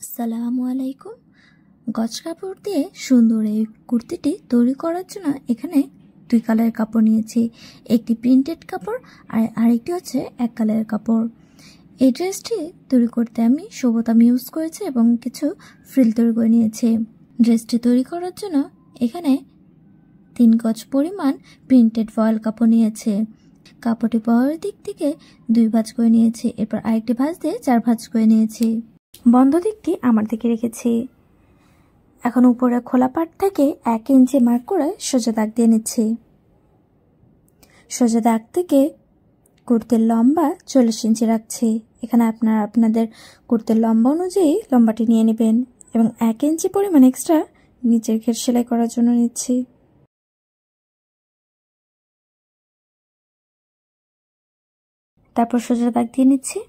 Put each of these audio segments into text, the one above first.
আসসালামু আলাইকুম। গজ কাপড় দিয়ে সুন্দর এই কুর্তিটি তৈরি করার জন্য এখানে দুই কালারের কাপড় নিয়েছি। একটি প্রিন্টেড কাপড় আর আরেকটি হচ্ছে এক কালারের কাপড়। এই ড্রেসটি তৈরি করতে আমি সুবোতাম ইউজ করেছি এবং কিছু ফ্রিল তৈরি করে নিয়েছি। ড্রেসটি তৈরি করার জন্য এখানে 3 গজ পরিমাণ প্রিন্টেড ফয়েল কাপড় নিয়েছে। কাপড়টি বহরের দিক থেকে 2 ভাঁজ করে নিয়েছি, এরপর আরেকটি ভাঁজ দিয়ে 4 ভাঁজ করে নিয়েছি। বন্ধ দিকটি আমার দিকে রেখেছি। এখন উপরে খোলা পাট থেকে 1 ইঞ্চি মার্ক করে সোজা দাগ দিয়ে নিচ্ছি। সোজা দাগ থেকে কুর্তির লম্বা 40 ইঞ্চি রাখছি। এখানে আপনারা আপনাদের কুর্তির লম্বা অনুযায়ী লম্বাটি নিয়ে নেবেন এবং 1 ইঞ্চি পরিমাণ এক্সট্রা নিচের ঘের সেলাই করার জন্য নিচ্ছি। তারপর সোজা দাগ দিয়ে নিচ্ছি।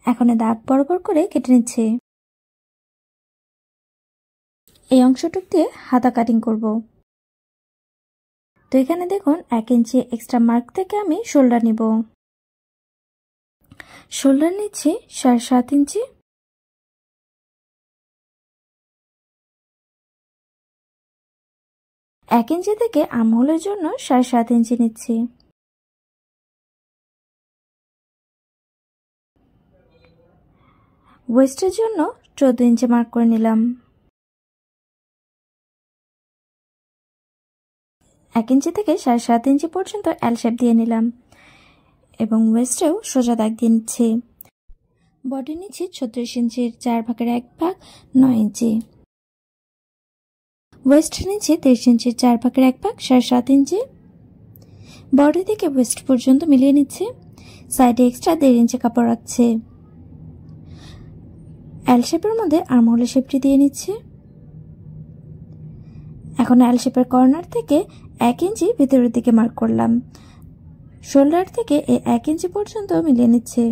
এখন দাগ বরাবর করে কেটে নিচ্ছি। এই অংশটুক দিয়ে হাতা কাটিং করব। তো এখানে দেখুন 1 ইঞ্চি এক্সট্রা মার্ক থেকে আমি শোল্ডার নিব। শোল্ডার নিচ্ছি 7.5 ইঞ্চি। এক ইঞ্চি থেকে আর্মহোলের জন্য 7.5 ইঞ্চি নিচ্ছি। ওয়েস্টের জন্য 14 ইঞ্চি মার্ক করে নিলাম। 1 ইঞ্চি থেকে 7.5 ইঞ্চি পর্যন্ত এল শেপ দিয়ে নিলাম এবং ওয়েস্টেও সোজা দাগ দিয়ে নিচ্ছি। বডি নিচ্ছি 36 ইঞ্চির 4 ভাগের 1 ভাগ 9 ইঞ্চি। ওয়েস্ট নিচ্ছি 23 ইঞ্চির 4 ভাগের 1 ভাগ 7.5 ইঞ্চি। বডি থেকে ওয়েস্ট পর্যন্ত মিলিয়ে নিচ্ছি। সাইডে এক্সট্রা 1.5 ইঞ্চি কাপড় রাখছে। এল শেপের মধ্যে আর্মহোলের শেপটি দিয়ে নিচ্ছি। এখন এল শেপের কর্নার থেকে 1 ইঞ্চি ভিতরের দিকে মার্ক করলাম। শোল্ডার থেকে এই 1 ইঞ্চি পর্যন্ত মিলিয়ে নিচ্ছি।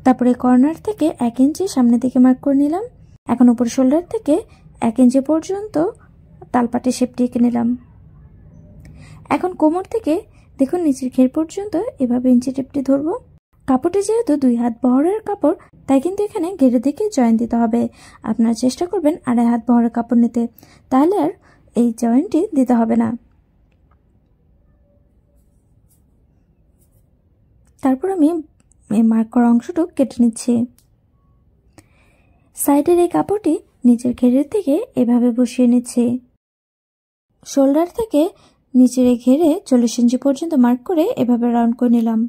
তারপরে কর্নার থেকে 1 ইঞ্চি সামনের দিকে মার্ক করে নিলাম। এখন উপর শোল্ডার থেকে 1 ইঞ্চি পর্যন্ত তালপাটি শেপটি এঁকে নিলাম। এখন কোমর থেকে দেখুন নিচের ঘের পর্যন্ত এভাবে ইঞ্চি টেপটি ধরবো। কাপড়টি যেহেতু 2 হাত বহরের কাপড়, তাই কিন্তু এখানে ঘেরের দিকে জয়েন দিতে হবে। আপনারা চেষ্টা করবেন 2.5 হাত বহরের কাপড় নিতে, তাহলে আর এই জয়েন্টটি দিতে হবে না। তারপর আমি মার্ক করা অংশটুকু কেটে নিচ্ছি। সাইডের এই কাপড়টি নিচের ঘেরের দিকে এভাবে বসিয়ে নিচ্ছি। শোল্ডার থেকে নিচের ঘেরে 40 ইঞ্চি পর্যন্ত মার্ক করে এভাবে রাউন্ড করে নিলাম।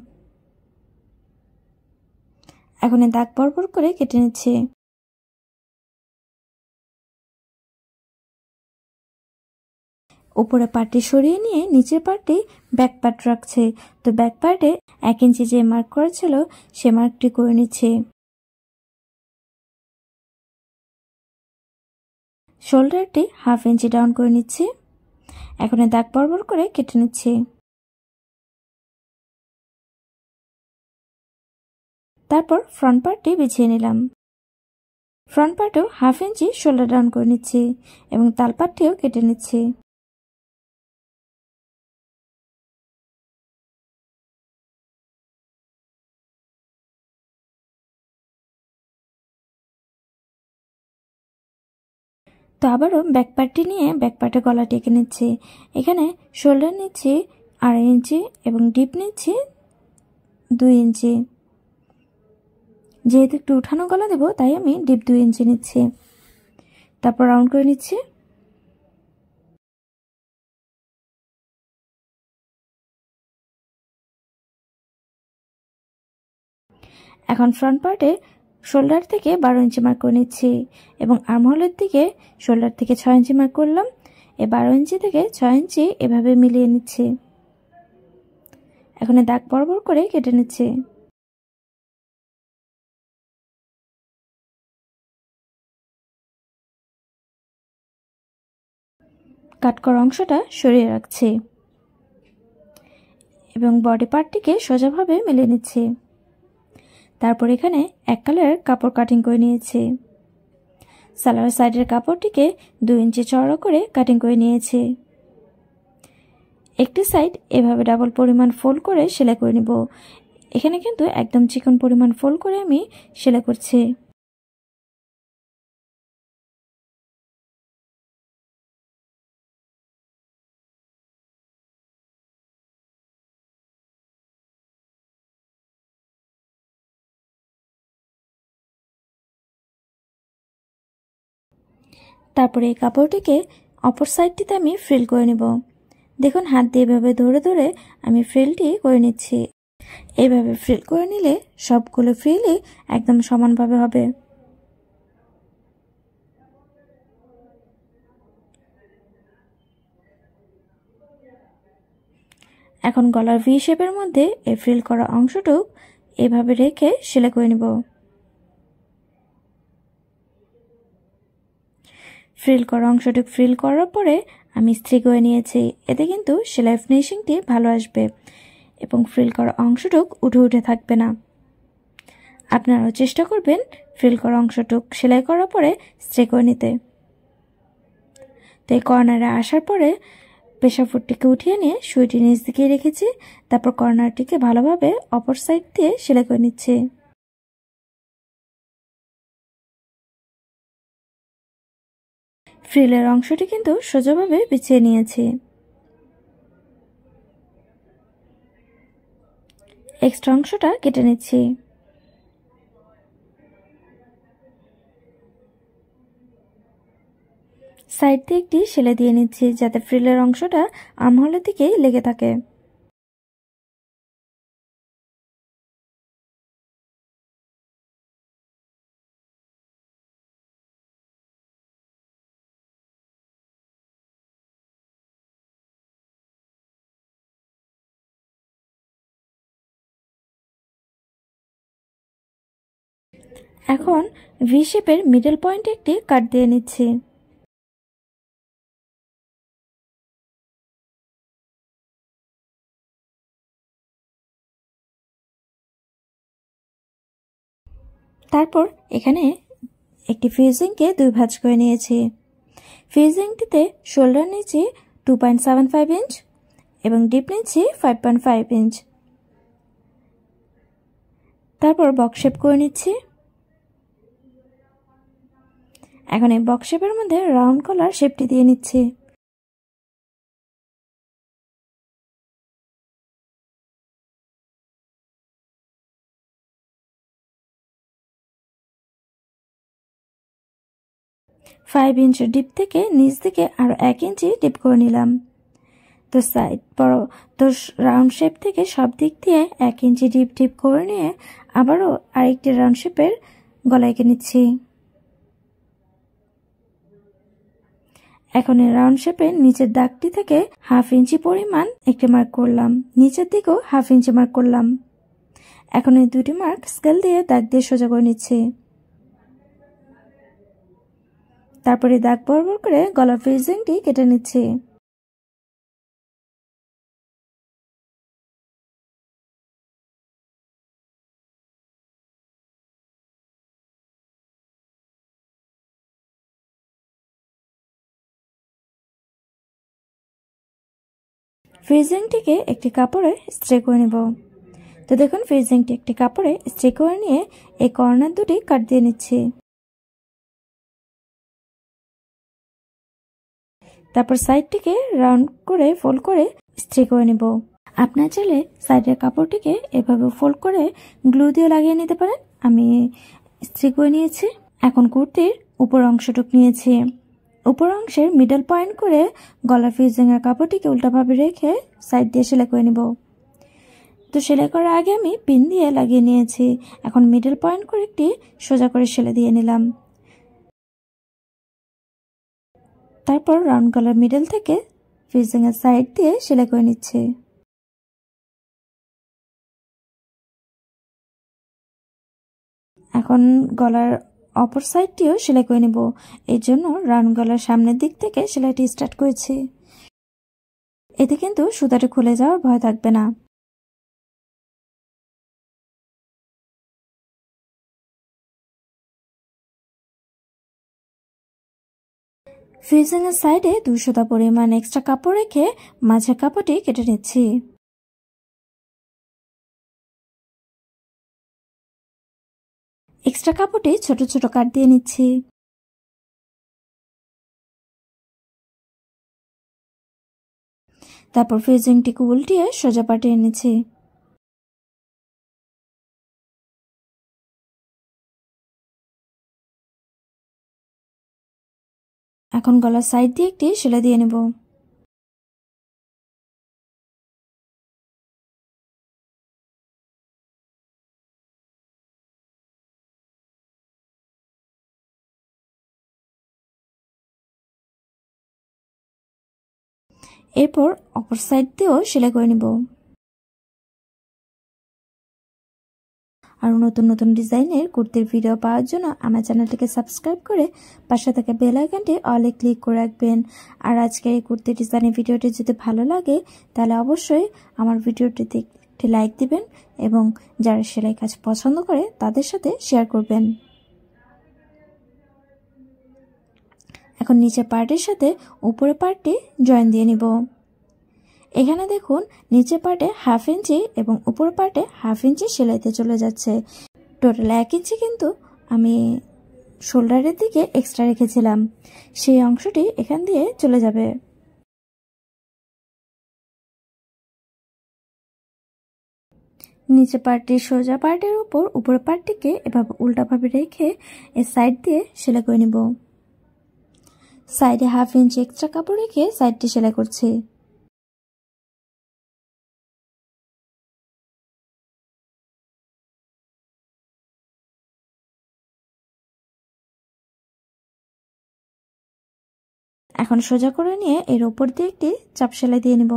এখন দাগ বরাবর করে কেটে নিচ্ছি। উপরে পার্টটি সরিয়ে নিয়ে নিচের পার্টটি ব্যাক পার্ট রাখছে। তো ব্যাক পার্টে 1 ইঞ্চি যে মার্ক করা ছিল সে মার্কটি করে নিচ্ছি। শোল্ডারটি 1/2 ইঞ্চি ডাউন করে নিচ্ছি। এখন দাগ বরাবর করে কেটে নিচ্ছি। তারপর ফ্রন্ট পার্টটি বিছিয়ে নিলাম। ফ্রন্ট পার্টেও 1/2 ইঞ্চি শোল্ডার ডাউন করে নিচ্ছি এবং তাল পার্টটিও কেটে নিচ্ছি। তো আবারও ব্যাক পার্টটি নিয়ে ব্যাক পার্টে গলাটি এঁকে নিচ্ছি। এখানে শোল্ডার নিচ্ছি 2.5 ইঞ্চি এবং ডিপ নিচ্ছি 2 ইঞ্চি। যেহেতু একটু উঠানো গলা দেবো তাই আমি ডিপ 2 ইঞ্চি নিচ্ছি। তারপর রাউন্ড করে নিচ্ছি। এখন ফ্রন্ট পার্টে শোল্ডার থেকে 12 ইঞ্চি মার্ক করে নিচ্ছি এবং আর্মহোলের দিকে শোল্ডার থেকে 6 ইঞ্চি মার্ক করলাম। এই 12 ইঞ্চি থেকে 6 ইঞ্চি এভাবে মিলিয়ে নিচ্ছি। এখন দাগ বরাবর করে কেটে নিচ্ছি। কাট করা অংশটা সরিয়ে রাখছি এবং বডি পার্টটিকে সোজাভাবে মিলিয়ে নিচ্ছি। তারপর এখানে 1 কালারের কাপড় কাটিং করে নিয়েছি। সালোয়ার সাইডের কাপড়টিকে 2 ইঞ্চি চওড়া করে কাটিং করে নিয়েছি। একটি সাইড এভাবে ডাবল পরিমাণ ফোল্ড করে সেলাই করে নিব। এখানে কিন্তু একদম চিকন পরিমাণ ফোল্ড করে আমি সেলাই করছি। তারপরে এই কাপড়টিকে অপর সাইডটিতে আমি ফ্রিল করে নেব। দেখুন হাত দিয়ে এভাবে ধরে ধরে আমি ফ্রিলটি করে নিচ্ছি। এইভাবে ফ্রিল করে নিলে সবগুলো ফ্রিলই একদম সমানভাবে হবে। এখন গলার ভি শেপের মধ্যে এই ফ্রিল করা অংশটুক এভাবে রেখে সেলাই করে নেব। ফ্রিল করা অংশটুক ফ্রিল করার পরে আমি ইস্ত্রি করে নিয়েছি। এতে কিন্তু সেলাই ফিনিশিংটি ভালো আসবে এবং ফ্রিল করা অংশটুক উঠে উঠে থাকবে না। আপনারাও চেষ্টা করবেন ফ্রিল করা অংশটুক সেলাই করার পরে ইস্ত্রি করে নিতে। তো এই কর্নারে আসার পরে প্রেসার ফুটটিকে উঠিয়ে নিয়ে সুইটি নিচ দিকে রেখেছি। তারপর কর্নারটিকে ভালোভাবে অপর সাইড দিয়ে সেলাই করে নিচ্ছি। ফ্রিলের অংশটি কিন্তু সোজাভাবে বিছিয়ে নিয়েছি। এক্সট্রা অংশটা কেটে নিচ্ছি। সাইড দিয়ে একটি সেলাই দিয়ে নিচ্ছি যাতে ফ্রিলের অংশটা আর্মহোলের দিকে লেগে থাকে। এখন ভি শেপের মিডল পয়েন্টে একটি কাট দিয়ে নিচ্ছি। তারপর এখানে একটি ফিউজিংকে দুই ভাঁজ করে নিয়েছি। ফিউজিংটিতে শোল্ডার নিচ্ছি 2.75 ইঞ্চ এবং ডিপ নিচ্ছি 5.5 ইঞ্চ। তারপর বক্স শেপ করে নিচ্ছি। এখন এই বক্স শেপের মধ্যে রাউন্ড কলার শেপটি দিয়ে নিচ্ছি। ফাইভ ইঞ্চ ডিপ থেকে নিচ দিকে আরো 1 ইঞ্চি ডিপ করে নিলাম। তো সাইড বড় তো রাউন্ড শেপ থেকে সব দিক দিয়ে 1 ইঞ্চি ডিপ ডিপ করে নিয়ে আবারও আরেকটি রাউন্ড শেপের গলা এঁকে নিচ্ছি। এখন এই রাউন্ড শেপের নিচের দাগটি থেকে 1/2 ইঞ্চি পরিমাণ একটি মার্ক করলাম, নিচের দিকেও 1/2 ইঞ্চি মার্ক করলাম। এখন এই দুটি মার্ক স্কেল দিয়ে দাগ দিয়ে সোজা করে নিচ্ছি। তারপরে দাগ বরাবর করে গলার ফিউজিংটি কেটে নিচ্ছি। ফিউজিংটিকে একটি কাপড়ে স্ট্রে করে নেব। তো দেখুন ফিউজিংটি একটি কাপড়ে স্ট্রে করে নিয়ে এই কর্নার দুটি কাট দিয়ে নিচ্ছি। তারপর সাইডটিকে রাউন্ড করে ফোল্ড করে স্ট্রে করে নেব। আপনার চাইলে সাইডের কাপড়টিকে এভাবে ফোল্ড করে গ্লু দিয়ে লাগিয়ে নিতে পারেন। আমি স্ট্রে করে নিয়েছি। এখন কুর্তির উপর অংশটুক নিয়েছি। উপর অংশের মিডল পয়েন্ট করে গলার ফিউজিং এর কাপড়টিকে উল্টাভাবে রেখে সাইড দিয়ে সেলাই করে নিব। তো সেলাই করার আগে আমি পিন দিয়ে লাগিয়ে নিয়েছি। এখন মিডল পয়েন্ট করে একটি সোজা করে সেলাই দিয়ে নিলাম। তারপর রাউন্ড গলার মিডল থেকে ফিউজিং এর সাইড দিয়ে সেলাই করে নিচ্ছি। এখন গলার অপর সাইডটিও সেলাই করে নেব। এর জন্য রাউন্ড গলার সামনের দিক থেকে সেলাইটি স্টার্ট করেছি। এতে কিন্তু সুতাটা খুলে যাওয়ার ভয় থাকবে না। ফ্রিজিং এর সাইডে 200 পরিমাণ এক্সট্রা কাপড় রেখে মাঝের কাপড়টি কেটে নিচ্ছি। এক্সট্রা কাপড়টি ছোট ছোট কাট দিয়ে নিচ্ছি। তারপর ফ্রিজিংটিকে উল্টিয়ে সোজা পাঠিয়ে নিচ্ছি। এখন গলার সাইড দিয়ে একটি সেলাই দিয়ে নেব। এরপর অপর সাইড দিয়েও সেলাই করে নেব। আর নতুন নতুন ডিজাইনের কুর্তির ভিডিও পাওয়ার জন্য আমার চ্যানেলটিকে সাবস্ক্রাইব করে পাশে থাকা বেল আইকনটি অলে ক্লিক করে রাখবেন। আর আজকের এই কুর্তি ডিজাইনের ভিডিওটি যদি ভালো লাগে তাহলে অবশ্যই আমার ভিডিওটিতে একটি লাইক দিবেন এবং যারা সেলাই কাজ পছন্দ করে তাদের সাথে শেয়ার করবেন। এখন নিচের পার্টের সাথে উপরের পার্টটি জয়েন দিয়ে নিব। এখানে দেখুন নিচের পার্টে 1/2 ইঞ্চি এবং উপরের পার্টে 1/2 ইঞ্চি সেলাইতে চলে যাচ্ছে। টোটাল 1 ইঞ্চি কিন্তু আমি শোল্ডারের দিকে এক্সট্রা রেখেছিলাম, সেই অংশটি এখান দিয়ে চলে যাবে। নিচে পার্টটি সোজা পার্টের উপর উপরের পার্টটিকে এভাবে উল্টাভাবে রেখে এর সাইড দিয়ে সেলাই করে নিব। সাইডে 1/2 ইঞ্চি এক্সট্রা কাপড় রেখে সাইডটি সেলাই করছি। এখন সোজা করে নিয়ে এর উপর দিয়ে একটি চাপ সেলাই দিয়ে নেব।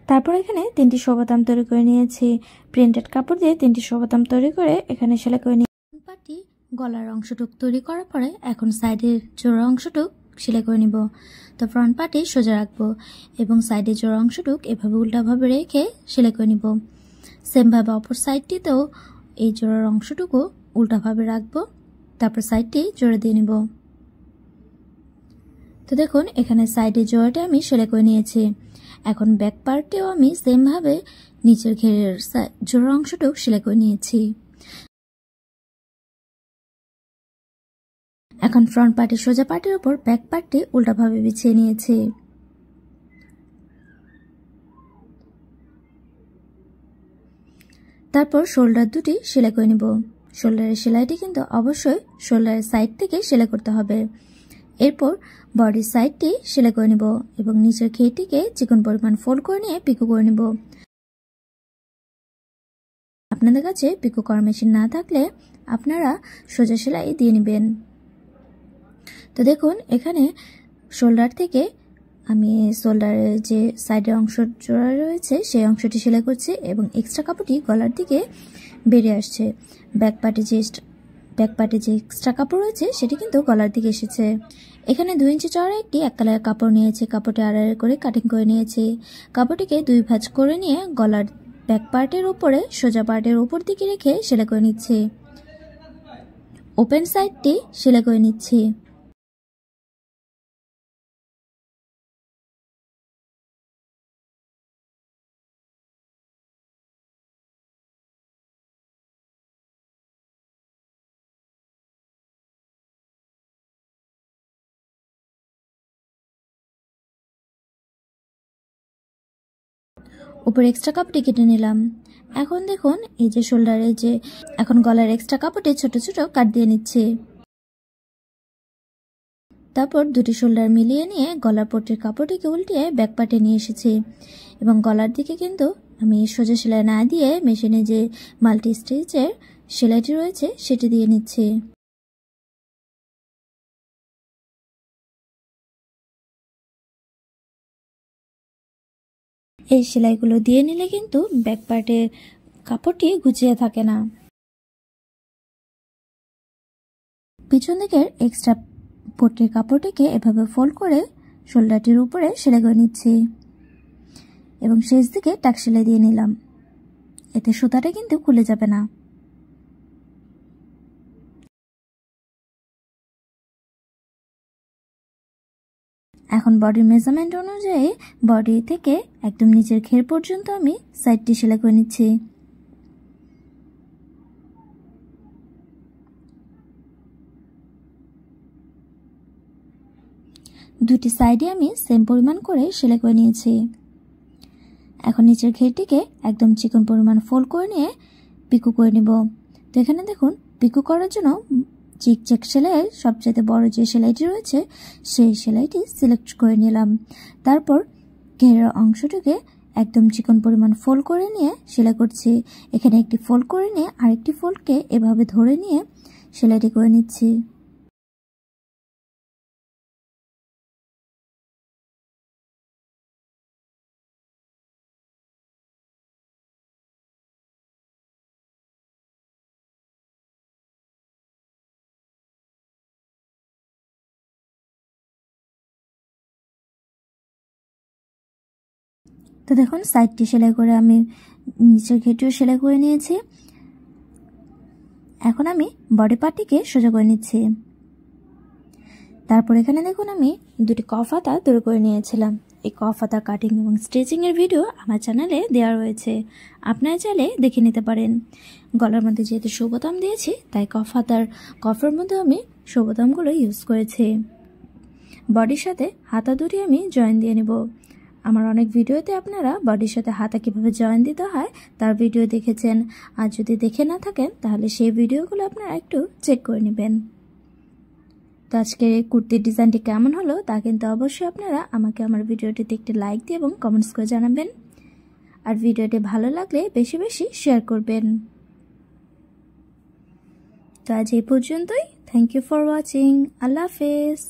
তারপর এখানে 3টি শোভাতাম তৈরি করে নিয়েছি। প্রিন্টেড কাপড় দিয়ে 3টি শোভাতাম তৈরি করে এখানে সেলাই করে নিয়ে পাটি গলার অংশটুক তৈরি করার পরে এখন সাইডের জোড়া অংশটুক সেলাই করে নিব। তো ফ্রন্ট পার্টি সোজা রাখবো এবং সাইডের জোড়া অংশটুক এভাবে উল্টাভাবে রেখে সেলাই করে নিব। সেমভাবে অপর সাইডটিতেও এই জোড়ার অংশটুকু উল্টাভাবে রাখবো, তারপর সাইডটি জোড়া দিয়ে নিব। তো দেখুন এখানে সাইডের জোড়াটা আমি সেলাই করে নিয়েছি। এখন ব্যাক পার্টেও আমি সেমভাবে নিচের ঘেরের জোড়া অংশটুকু সেলাই করে নিয়েছি। এখন ফ্রন্ট পার্টের সোজা পার্টের উপর ব্যাক পার্টটি উল্টাভাবে বিছিয়ে নিয়েছি। তারপর শোল্ডার দুটি সেলাই করে নিব। শোল্ডারের সেলাইটি কিন্তু অবশ্যই শোল্ডারের সাইড থেকে সেলাই করতে হবে। এরপর বডির সাইডটি সেলাই করে নিব এবং নিচের ঘেরটিকে চিকন পরিমাণ ফোল্ড করে নিয়ে পিকো করে নিব। আপনাদের কাছে পিকো করার মেশিন না থাকলে আপনারা সোজা সেলাই দিয়ে নেবেন। তো দেখুন এখানে শোল্ডার থেকে আমি শোল্ডারের যে সাইডের অংশ জোড়া রয়েছে সেই অংশটি সেলাই করছি এবং এক্সট্রা কাপড়টি গলার দিকে বেরিয়ে আসছে। ব্যাক পার্টে যে এক্সট্রা কাপড় রয়েছে সেটি কিন্তু গলার দিকে এসেছে। এখানে 2 ইঞ্চি চওড়া একটি এক কালারের কাপড় নিয়েছি। কাপড়টি আড়াআড়ি করে কাটিং করে নিয়েছি। কাপড়টিকে 2 ভাঁজ করে নিয়ে গলার ব্যাক পার্টের উপরে সোজা পার্টের উপর দিকে রেখে সেলাই করে নিচ্ছি। ওপেন সাইডটি সেলাই করে নিচ্ছি। উপরে এক্সট্রা কাপড়টি কেটে নিলাম। এখন দেখুন এই যে শোল্ডারের যে এখন গলার এক্সট্রা কাপড়টি ছোট ছোট কাট দিয়ে নিচ্ছি। তারপর দুটি শোল্ডার মিলিয়ে নিয়ে গলার পট্টির কাপড়টিকে উল্টিয়ে ব্যাক পার্টে নিয়ে এসেছি এবং গলার দিকে কিন্তু আমি সোজা সেলাই না দিয়ে মেশিনে যে মাল্টি স্টিচের সেলাইটি রয়েছে সেটি দিয়ে নিচ্ছি। এই সেলাইগুলো দিয়ে নিলে কিন্তু ব্যাক পার্টের কাপড়টি গুছিয়ে থাকে না। পিছন দিকের এক্সট্রা পট্টির কাপড়টিকে এভাবে ফোল্ড করে শোল্ডারটির উপরে সেলাই করে নিচ্ছি। এবং শেষ দিকে টাক সেলাই দিয়ে নিলাম। এতে সুতাটা কিন্তু খুলে যাবে না। এখন বডির মেজারমেন্ট অনুযায়ী বডি থেকে একদম নিচের ঘের পর্যন্ত আমি সাইডটি সেলাই করে নিচ্ছি। দুটি সাইডে আমি সেম পরিমাণ করে সেলাই করে নিয়েছি। এখন নিচের ঘেরটিকে একদম চিকন পরিমাণ ফোল্ড করে নিয়ে পিকো করে নিব। তো এখানে দেখুন পিকো করার জন্য চিকচাক সেলাইয়ের সবচেয়ে বড় যে সেলাইটি রয়েছে সেই সেলাইটি সিলেক্ট করে নিলাম। তারপর ঘেরের অংশটিকে একদম চিকন পরিমাণ ফোল্ড করে নিয়ে সেলাই করছি। এখানে একটি ফোল্ড করে নিয়ে আরেকটি ফোল্ডকে এভাবে ধরে নিয়ে সেলাইটি করে নিচ্ছি। তো দেখুন সাইডটি সেলাই করে আমি নিচের ঘেরটিও সেলাই করে নিয়েছি। এখন আমি বডি পার্টটিকে সোজা করে নিচ্ছি। তারপর এখানে দেখুন আমি দুটি কফ হাতা তৈরি করে নিয়েছিলাম। এই কফ হাতা কাটিং এবং স্টিচিং এর ভিডিও আমার চ্যানেলে দেওয়া রয়েছে, আপনারা চাইলে দেখে নিতে পারেন। গলার মধ্যে যেহেতু শোবোতাম দিয়েছি তাই কফের মধ্যে আমি শোবোতামগুলো ইউজ করেছি। বডির সাথে হাতা দুটি আমি জয়েন দিয়ে নেব। আমার অনেক ভিডিওতে আপনারা বডির সাথে হাতা কিভাবে জয়েন দিতে হয় তার ভিডিও দেখেছেন, আর যদি দেখে না থাকেন তাহলে সেই ভিডিওগুলো আপনারা একটু চেক করে নেবেন। তো আজকের এই কুর্তির ডিজাইনটি কেমন হলো তা কিন্তু অবশ্যই আপনারা আমাকে আমার ভিডিওটিতে একটি লাইক দিয়ে এবং কমেন্টস করে জানাবেন। আর ভিডিওটি ভালো লাগলে বেশি বেশি শেয়ার করবেন। তো আজ এই পর্যন্তই। Thank you for watching. আল্লাহ হাফেজ।